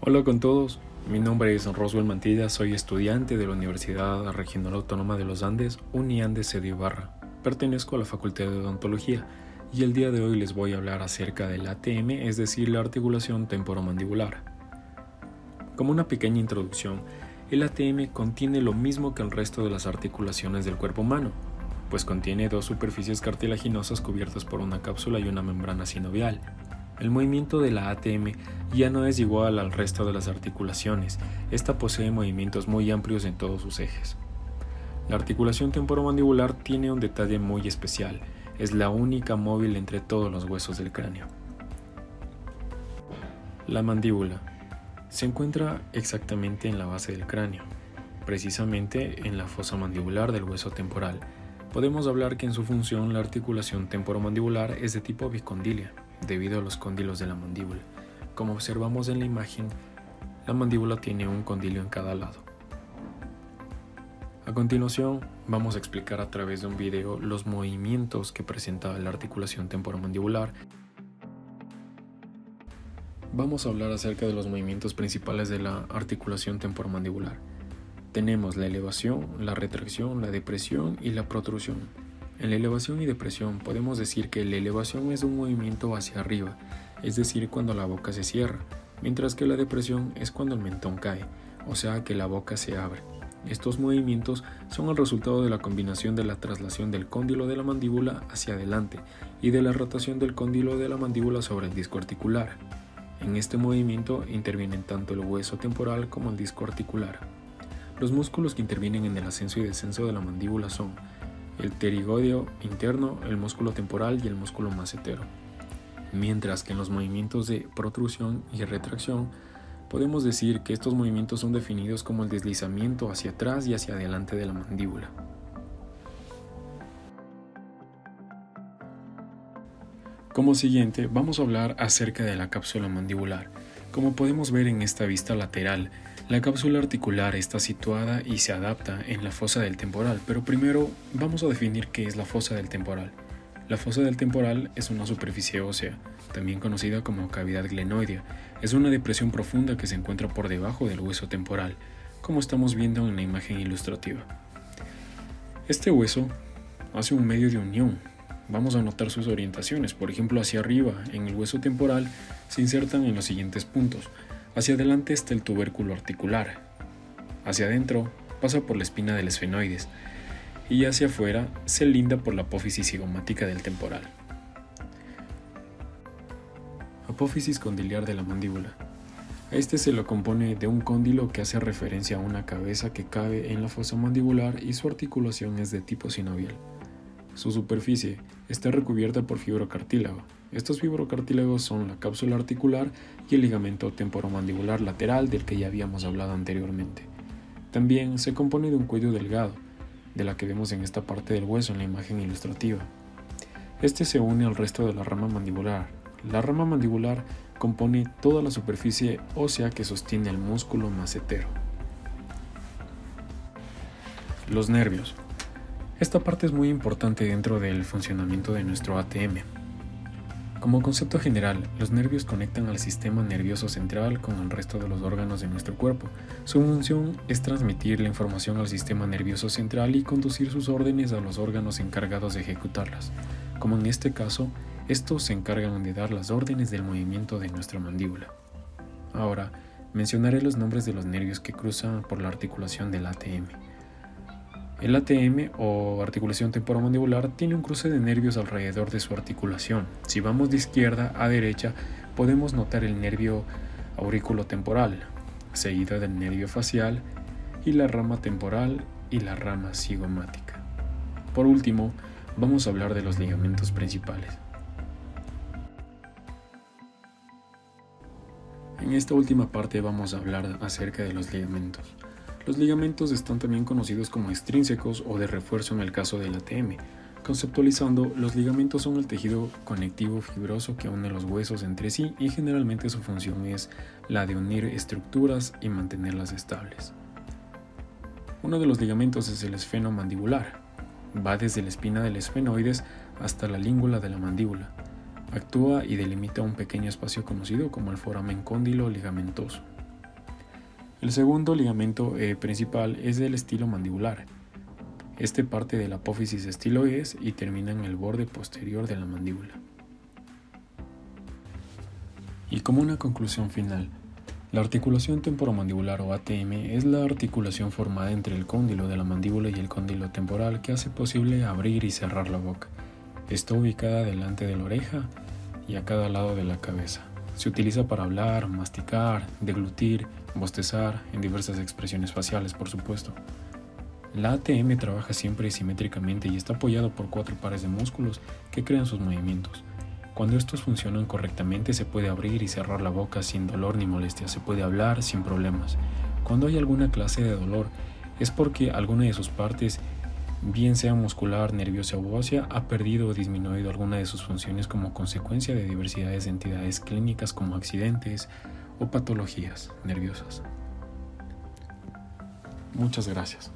Hola con todos, mi nombre es Roswell Mantilla, soy estudiante de la Universidad Regional Autónoma de los Andes, Uniandes Sede Ibarra. Pertenezco a la Facultad de Odontología y el día de hoy les voy a hablar acerca del ATM, es decir, la articulación temporomandibular. Como una pequeña introducción, el ATM contiene lo mismo que el resto de las articulaciones del cuerpo humano, pues contiene dos superficies cartilaginosas cubiertas por una cápsula y una membrana sinovial. El movimiento de la ATM ya no es igual al resto de las articulaciones, esta posee movimientos muy amplios en todos sus ejes. La articulación temporomandibular tiene un detalle muy especial, es la única móvil entre todos los huesos del cráneo. La mandíbula se encuentra exactamente en la base del cráneo, precisamente en la fosa mandibular del hueso temporal. Podemos hablar que en su función la articulación temporomandibular es de tipo bicondilia, debido a los cóndilos de la mandíbula. Como observamos en la imagen, la mandíbula tiene un cóndilo en cada lado. A continuación, vamos a explicar a través de un video los movimientos que presenta la articulación temporomandibular. Vamos a hablar acerca de los movimientos principales de la articulación temporomandibular. Tenemos la elevación, la retracción, la depresión y la protrusión. En la elevación y depresión podemos decir que la elevación es un movimiento hacia arriba, es decir, cuando la boca se cierra, mientras que la depresión es cuando el mentón cae, o sea que la boca se abre. Estos movimientos son el resultado de la combinación de la traslación del cóndilo de la mandíbula hacia adelante y de la rotación del cóndilo de la mandíbula sobre el disco articular. En este movimiento intervienen tanto el hueso temporal como el disco articular. Los músculos que intervienen en el ascenso y descenso de la mandíbula son el pterigoideo interno, el músculo temporal y el músculo macetero. Mientras que en los movimientos de protrusión y retracción, podemos decir que estos movimientos son definidos como el deslizamiento hacia atrás y hacia adelante de la mandíbula. Como siguiente, vamos a hablar acerca de la cápsula mandibular. Como podemos ver en esta vista lateral, la cápsula articular está situada y se adapta en la fosa del temporal, pero primero vamos a definir qué es la fosa del temporal. La fosa del temporal es una superficie ósea, también conocida como cavidad glenoidea. Es una depresión profunda que se encuentra por debajo del hueso temporal, como estamos viendo en la imagen ilustrativa. Este hueso hace un medio de unión. Vamos a notar sus orientaciones, por ejemplo hacia arriba, en el hueso temporal, se insertan en los siguientes puntos. Hacia adelante está el tubérculo articular, hacia adentro pasa por la espina del esfenoides y hacia afuera se linda por la apófisis cigomática del temporal. Apófisis condiliar de la mandíbula. A este se lo compone de un cóndilo que hace referencia a una cabeza que cabe en la fosa mandibular y su articulación es de tipo sinovial. Su superficie está recubierta por fibrocartílago. Estos fibrocartílagos son la cápsula articular y el ligamento temporomandibular lateral del que ya habíamos hablado anteriormente. También se compone de un cuello delgado, de la que vemos en esta parte del hueso en la imagen ilustrativa. Este se une al resto de la rama mandibular. La rama mandibular compone toda la superficie ósea que sostiene el músculo macetero. Los nervios. Esta parte es muy importante dentro del funcionamiento de nuestro ATM. Como concepto general, los nervios conectan al sistema nervioso central con el resto de los órganos de nuestro cuerpo. Su función es transmitir la información al sistema nervioso central y conducir sus órdenes a los órganos encargados de ejecutarlas. Como en este caso, estos se encargan de dar las órdenes del movimiento de nuestra mandíbula. Ahora, mencionaré los nombres de los nervios que cruzan por la articulación del ATM. El ATM o articulación temporomandibular tiene un cruce de nervios alrededor de su articulación. Si vamos de izquierda a derecha, podemos notar el nervio auriculotemporal, seguido del nervio facial y la rama temporal y la rama cigomática. Por último, vamos a hablar de los ligamentos principales. En esta última parte vamos a hablar acerca de los ligamentos. Los ligamentos están también conocidos como extrínsecos o de refuerzo en el caso del ATM. Conceptualizando, los ligamentos son el tejido conectivo fibroso que une los huesos entre sí y generalmente su función es la de unir estructuras y mantenerlas estables. Uno de los ligamentos es el esfeno mandibular. Va desde la espina del esfenoides hasta la língula de la mandíbula. Actúa y delimita un pequeño espacio conocido como el foramen cóndilo ligamentoso. El segundo ligamento principal es del estilo mandibular. Este parte de la apófisis estiloides y termina en el borde posterior de la mandíbula. Y como una conclusión final, la articulación temporomandibular o ATM es la articulación formada entre el cóndilo de la mandíbula y el cóndilo temporal que hace posible abrir y cerrar la boca. Está ubicada delante de la oreja y a cada lado de la cabeza. Se utiliza para hablar, masticar, deglutir, bostezar, en diversas expresiones faciales, por supuesto. La ATM trabaja siempre simétricamente y está apoyado por 4 pares de músculos que crean sus movimientos. Cuando estos funcionan correctamente se puede abrir y cerrar la boca sin dolor ni molestia, se puede hablar sin problemas. Cuando hay alguna clase de dolor es porque alguna de sus partes, bien sea muscular, nerviosa o ósea, ha perdido o disminuido alguna de sus funciones como consecuencia de diversidades de entidades clínicas como accidentes o patologías nerviosas. Muchas gracias.